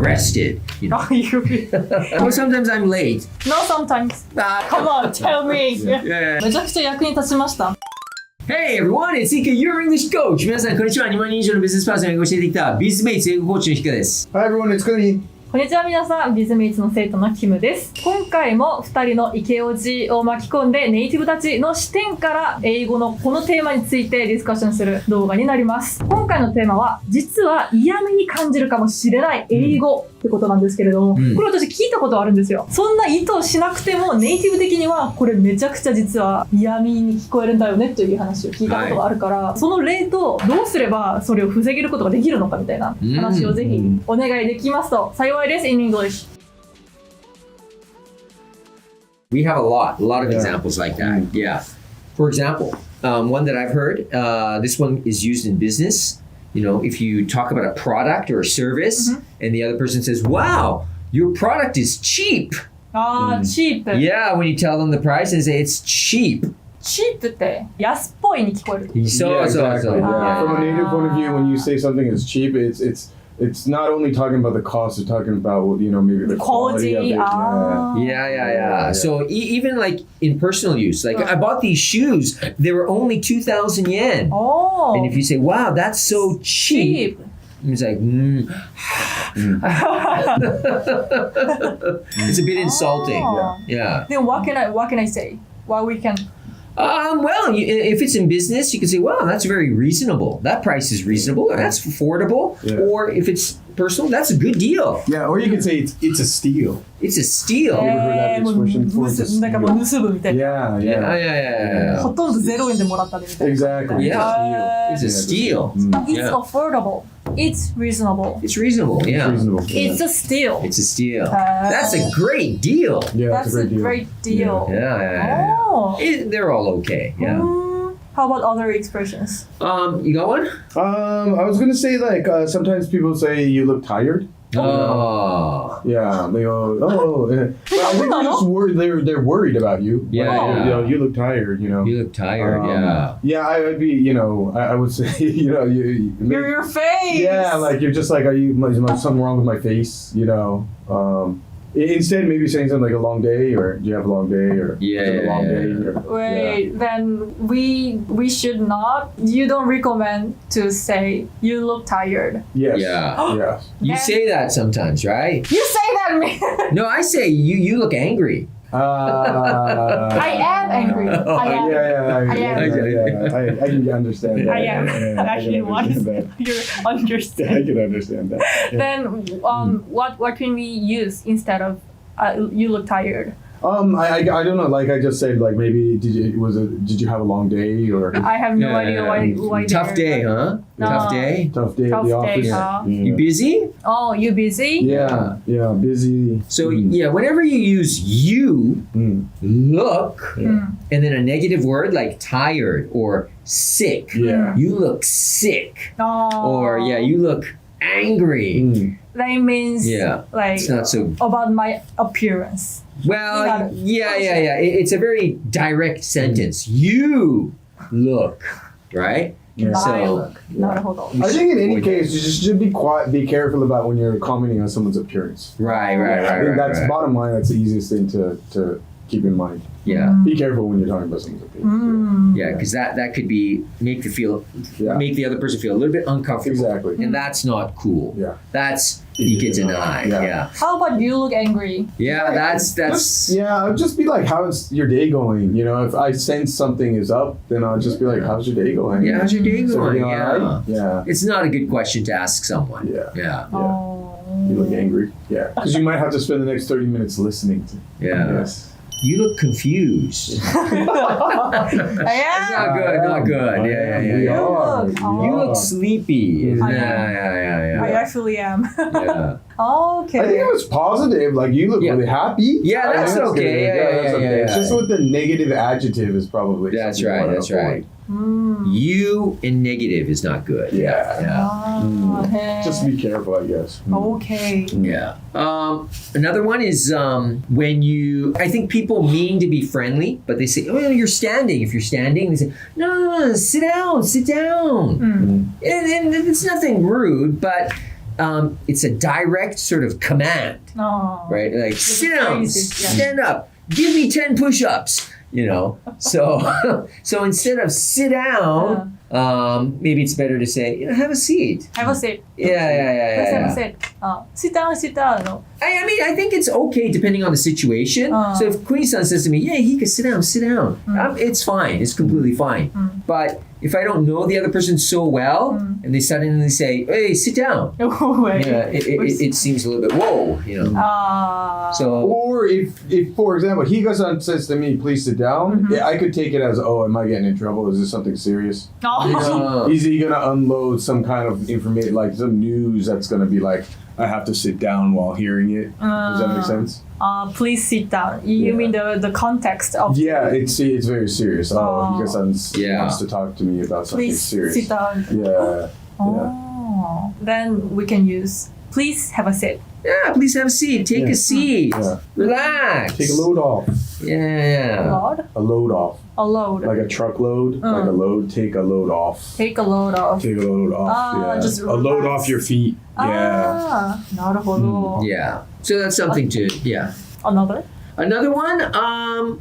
arrested. You know. Or sometimes I'm late. No, sometimes. Come on, tell me. めちゃくちゃ役に立ちました。Hey everyone, it's Ika, your English coach. 皆さんこんにちは。2万人以上のビジネスパーソンに教えてきた Bizmates 英語コーチのIkaです。Hi everyone, it's Kuni. こんにちは皆さん、Bizmates の生徒のキムです。今回も2人のイケオジを巻き込んでネイティブたちの視点から英語のこのテーマについてディスカッションする動画になります。今回のテーマは実は嫌味に感じるかもしれない英語ってことなんですけれども、これ私聞いたことあるんですよ。そんな意図しなくてもネイティブ的にはこれめちゃくちゃ実は嫌味に聞こえるんだよねという話を聞いたことがあるから、その例とどうすればそれを防げることができるのかみたいな話をぜひお願いできますと幸いです。In English. We have a lot of examples like that. Yeah. For example, one that I've heard, this one is used in business. You know, if you talk about a product or a service and the other person says, wow, your product is cheap. cheap. Yeah, when you tell them the price and say it's cheap. cheap って安っぽいに聞こえる。So, From a native point of view, when you say something is cheap, it's not only talking about the cost, it's talking about, you know, maybe the quality of it. Yeah. So even like in personal use, like I bought these shoes, they were only 2,000 yen. Oh. And if you say, wow, that's so cheap. It's like, it's a bit insulting. Yeah. Then what can I say? What we can... Well, if it's in business, you can say, wow, that's very reasonable. That price is reasonable. That's affordable. Yeah. Or if it's personal, that's a good deal. Yeah, or you can say it's a steal. It's a steal. You ever heard that expression before? なんかもう盗むみたいな。Yeah. ほとんど0円でもらったみたいな。Exactly. Yeah. It's a steal. It's affordable. It's reasonable. It's reasonable. Yeah. It's a steal. It's a steal. That's a great deal. Yeah, that's a great deal. Yeah. Oh. They're all okay. Yeah. How about other expressions? You got one? I was gonna say like sometimes people say you look tired. Oh. Yeah, they go, But I think they're just worried. They're worried about you. Yeah. Like, you know, you look tired. You know. You look tired. Yeah, I would be. You know, I would say. You know, your face. Yeah, like you're just like, is something wrong with my face? You know. Instead, maybe saying something like a long day, or do you have a long day, or a long day? Then we should not. You don't recommend to say you look tired. Yes. Yeah. You say that sometimes, right? You say that me. No, I say you look angry. I am angry. I am. I can understand that. I am. Actually, what is you understand? I can understand that. Then, what can we use instead of you look tired? I don't know. Like I just said, like maybe did you have a long day or? I have no idea why. Tough day, huh? No. Tough day. Tough day at the office. Huh? You busy? Oh, you busy? Yeah, busy. So whenever you use you, look, and then a negative word like tired or sick, you look sick, or you look angry. That means like it's not so about my appearance. Well, it's a very direct sentence. You look, right? Yeah. So, I think in any case, you just should be careful about when you're commenting on someone's appearance. Right. I think that's bottom line. That's the easiest thing to keep in mind. Yeah. Be careful when you're talking about someone's appearance. Yeah, because that could be make the other person feel a little bit uncomfortable. Exactly. And that's not cool. Yeah. That's you get denied. Yeah. How about you look angry? Yeah, that's I'll just be like, how's your day going? You know, if I sense something is up, then I'll just be like, how's your day going? Yeah, how's your day going? Right? Yeah. It's not a good question to ask someone. Yeah. Oh. You look angry. Yeah. Because you might have to spend the next 30 minutes listening to. Yes. You look confused. That's not good. Yeah. You look sleepy. I actually am. Okay. I think it was positive. Like you look really happy. Yeah, that's okay. That's okay. It's just with the negative adjective is probably. That's right. You in negative is not good. Just be careful, I guess. Okay. Yeah. Another one is when I think people mean to be friendly, but they say, oh, you're standing. If you're standing, they say, no, sit down. And it's nothing rude, but it's a direct sort of command, right? Like sit down, stand up, give me 10 push-ups. So instead of sit down, maybe it's better to say, have a seat. Have a seat. Yeah. Have a seat. Sit down. I mean, I think it's okay depending on the situation. So if Queen-san says to me, yeah, he can sit down, it's fine. It's completely fine. But if I don't know the other person so well, and they suddenly say, hey, sit down, it seems a little bit, whoa, Or if for example, Higa-san says to me, please sit down, I could take it as, oh, am I getting in trouble? Is this something serious? Is he going to unload some kind of information, like some news that's going to be like, I have to sit down while hearing it? Does that make sense? Please sit down. You mean the context of it's very serious. Higa-san wants to talk to me about something please serious. Sit down. Then we can use please have a seat. Yeah, please have a seat. Take a seat. Relax. Take a load off. Yeah. A load off. A load. Like a truckload, like a load. Take a load off. Take a load off. Take a load off. Just a load off your feet. Yeah. なるほど。Yeah. So that's something to Another one,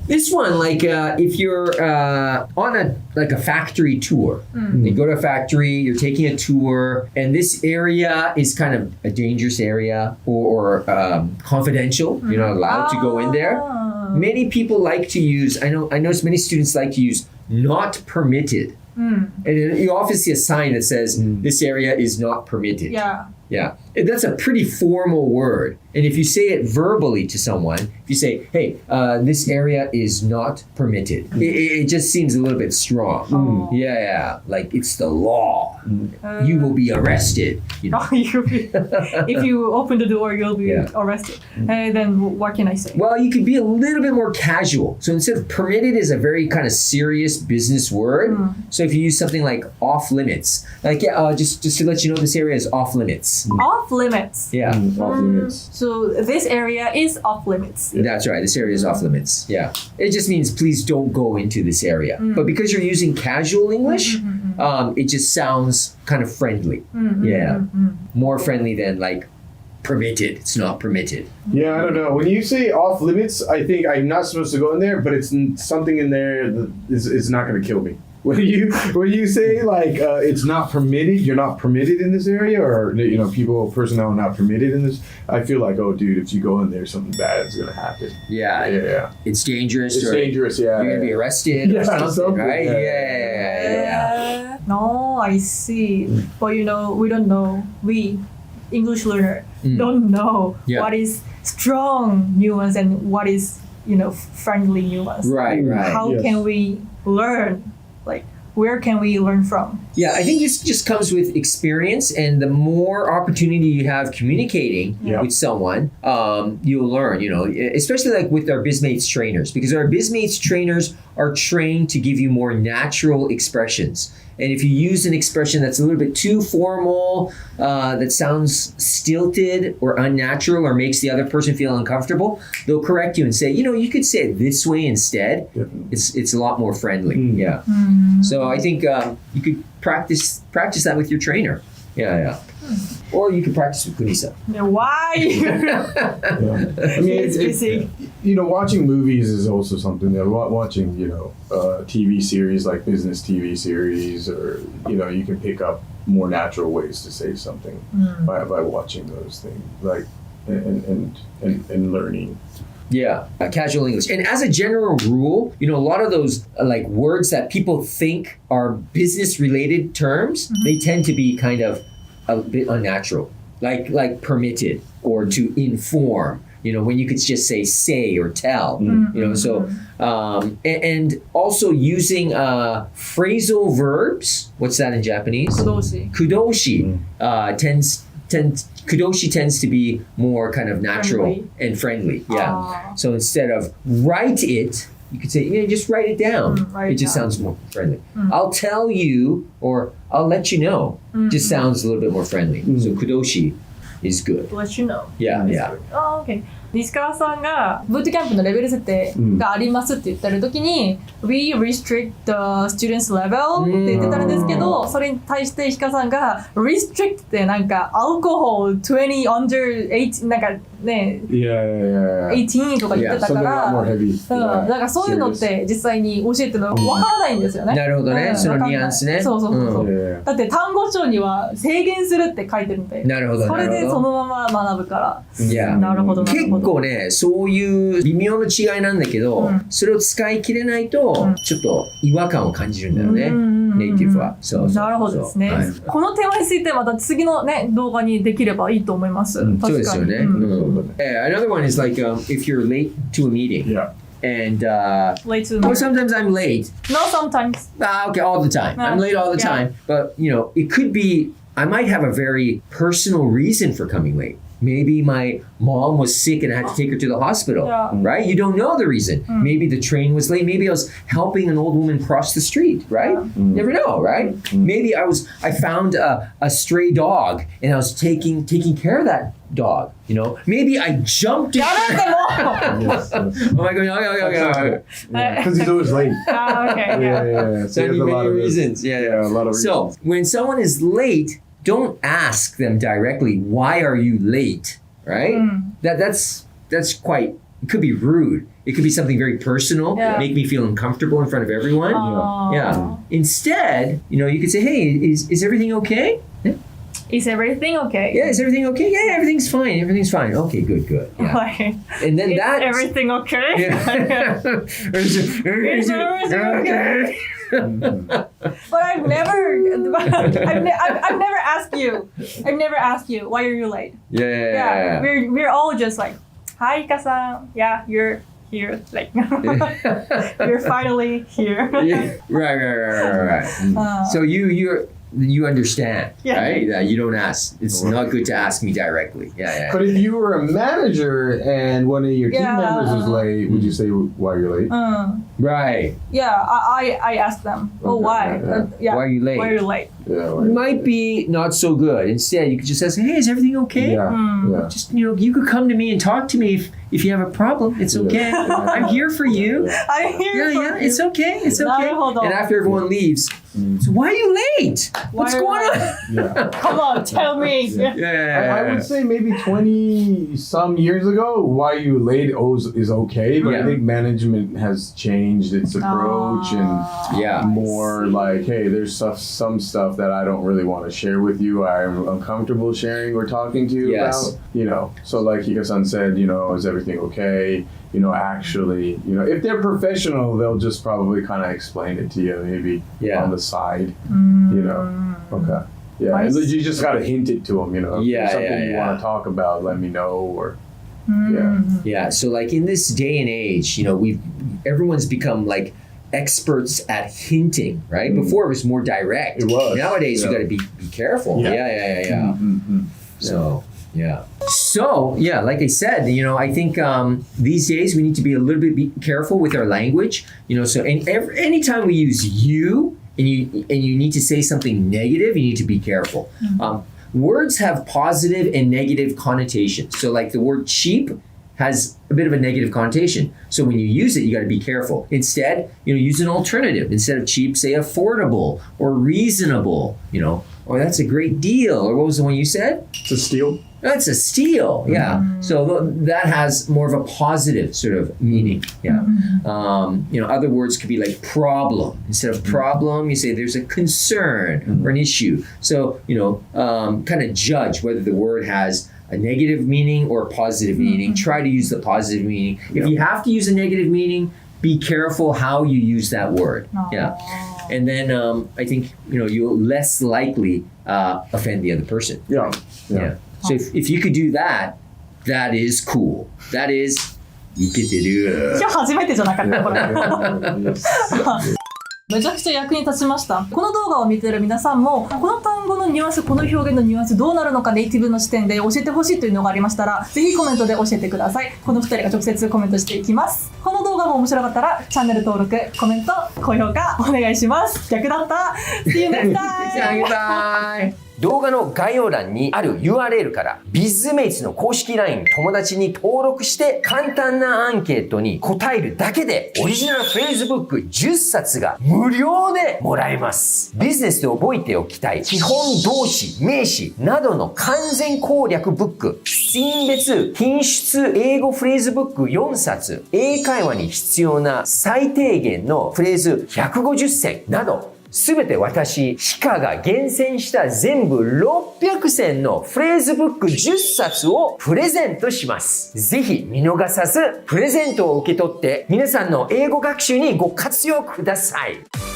this one, like if you're on a factory tour, you go to a factory, you're taking a tour, and this area is kind of a dangerous area or confidential. You're not allowed to go in there. Many people like to use, I notice many students like to use not permitted. And you often see a sign that says this area is not permitted. Yeah. That's a pretty formal word. And if you say it verbally to someone, if you say, hey, this area is not permitted, it just seems a little bit strong. Yeah. Like it's the law. You will be arrested. If you open the door, you'll be arrested. Then what can I say? Well, you could be a little bit more casual. So instead of permitted is a very kind of serious business word. So if you use something like off limits, like, just to let you know, this area is off limits. Off limits. Yeah. Off limits. So this area is off limits. That's right. This area is off limits. Yeah. It just means please don't go into this area. But because you're using casual English, it just sounds kind of friendly. More friendly than like permitted. It's not permitted. Yeah, I don't know. When you say off limits, I think I'm not supposed to go in there, but it's something in there that is not going to kill me. When you say like it's not permitted, you're not permitted in this area, or personnel not permitted in this, I feel like, oh dude, if you go in there, something bad is gonna happen. Yeah. It's dangerous. It's dangerous. Yeah. You're gonna be arrested or something, right? Yeah. No, I see. But we don't know. We English learner don't know what is strong nuance and what is friendly nuance. Right. How can we learn? Like, where can we learn from? Yeah, I think this just comes with experience, and the more opportunity you have communicating with someone, you'll learn, especially like with our Bizmates trainers, because our Bizmates trainers are trained to give you more natural expressions. And if you use an expression that's a little bit too formal, that sounds stilted or unnatural or makes the other person feel uncomfortable, they'll correct you and say, you could say it this way instead. It's a lot more friendly. Yeah. So I think you could practice that with your trainer. Yeah. Or you can practice with Kunisa. Why? I mean, watching movies is also something that watching, TV series like business TV series, or you can pick up more natural ways to say something by watching those things, like and learning. Yeah, casual English. And as a general rule, a lot of those like words that people think are business related terms, they tend to be kind of a bit unnatural, like permitted or to inform, when you could just say or tell, so and also using phrasal verbs. What's that in Japanese? Kudoshi Kudoshi tends to be more kind of natural and friendly. Yeah. So instead of write it, you could say, just write it down. It just sounds more friendly. I'll tell you, or I'll let you know. Just sounds a little bit more friendly. So kudoshi. is good. Let you know. Yeah, yeah. Okay. 西川さんがブートキャンプのレベル設定がありますって言ってる時に、We restrict the students level って言ってたんですけど、それに対して石川さんが restrict ってなんかアルコール20 under 8なんかね、18とか言ってたから、だからそういうのって実際に教えてるのわからないんですよね。なるほどね、そのニュアンスね。そう。だって単語帳には制限するって書いてるんで、なるほど。それでそのまま学ぶから。なるほど。結構ね、そういう微妙な違いなんだけど、それを使い切れないと、ちょっと違和感を感じるんだよね、ネイティブは。なるほどですね。このテーマについてまた次のね、動画にできればいいと思います。そうですよね。Another one is like if you're late to a meeting. And late to the meeting. Sometimes I'm late. No, sometimes. Okay, all the time. I'm late all the time. But, it could be, I might have a very personal reason for coming late. Maybe my mom was sick and I had to take her to the hospital, right? You don't know the reason. Maybe the train was late. Maybe I was helping an old woman cross the street, right? Never know, right? Maybe I found a stray dog and I was taking care of that dog, Maybe I jumped in. Oh my God, because he's always late. Okay. So many reasons. A lot of reasons. So when someone is late, don't ask them directly, why are you late, right? That's quite, it could be rude. It could be something very personal, make me feel uncomfortable in front of everyone. Instead, you could say, hey, is everything okay? Is everything okay? Yeah, is everything okay? Yeah, everything's fine. Everything's fine. Okay, good. Yeah. And then that. Is everything okay? Is everything okay? But I've never asked you. I've never asked you why are you late. Yeah. We're all just like, hi, Ika-san. Yeah, you're here. Like, you're finally here. Right. So you understand, right? That you don't ask. It's not good to ask me directly. But if you were a manager and one of your team members was late, would you say why you're late? Right. Yeah, I asked them. Oh, why? Why are you late? Why are you late? Might be not so good. Instead, you could just ask, hey, is everything okay? Just, you could come to me and talk to me if you have a problem. It's okay. I'm here for you. I'm here for you. It's okay. And after everyone leaves, so why are you late? What's going on? Come on, tell me. I would say maybe 20 some years ago, why you late is okay, but I think management has changed its approach and more like, hey, there's some stuff that I don't really want to share with you. I'm uncomfortable sharing or talking to you about. So like Hika-san said, is everything okay? Actually, if they're professional, they'll just probably kind of explain it to you, maybe on the side, Okay. Yeah, and you just got to hint it to them, if there's something you want to talk about, let me know, or So like in this day and age, everyone's become like experts at hinting, right? Before it was more direct. It was. Nowadays you got to be careful. So, like I said, I think these days we need to be a little bit careful with our language. So anytime we use you and you need to say something negative, you need to be careful. Words have positive and negative connotations. So like the word cheap has a bit of a negative connotation. So when you use it, you got to be careful. Instead, use an alternative. Instead of cheap, say affordable or reasonable, or that's a great deal. Or what was the one you said? It's a steal. That's a steal, So that has more of a positive sort of meaning, Other words could be like problem. Instead of problem, you say there's a concern or an issue. So, kind of judge whether the word has a negative meaning or a positive meaning. Try to use the positive meaning. If you have to use a negative meaning, be careful how you use that word. And then I think, you'll less likely offend the other person. So if you could do that, that is cool. That is, いけてる。今日初めてじゃなかったこれ。めちゃくちゃ役に立ちました。この動画を見ている皆さんも、この単語のニュアンス、この表現のニュアンスどうなるのかネイティブの視点で教えてほしいというのがありましたら、ぜひコメントで教えてください。この2人が直接コメントしていきます。この動画も面白かったら、チャンネル登録、コメント、高評価お願いします。逆だった。See you next time! Bye! 動画の概要欄にある URL から Bizmates の公式 LINE 友達に登録して簡単なアンケートに答えるだけでオリジナルフレーズブック10冊が無料でもらえます。ビジネスで覚えておきたい基本動詞、名詞などの完全攻略ブック、シーン別品質英語フレーズブック4冊、英会話に必要な最低限のフレーズ150選など、すべて私、ヒカが厳選した全部600選のフレーズブック10冊をプレゼントします。ぜひ見逃さず、プレゼントを受け取って皆さんの英語学習にご活用ください。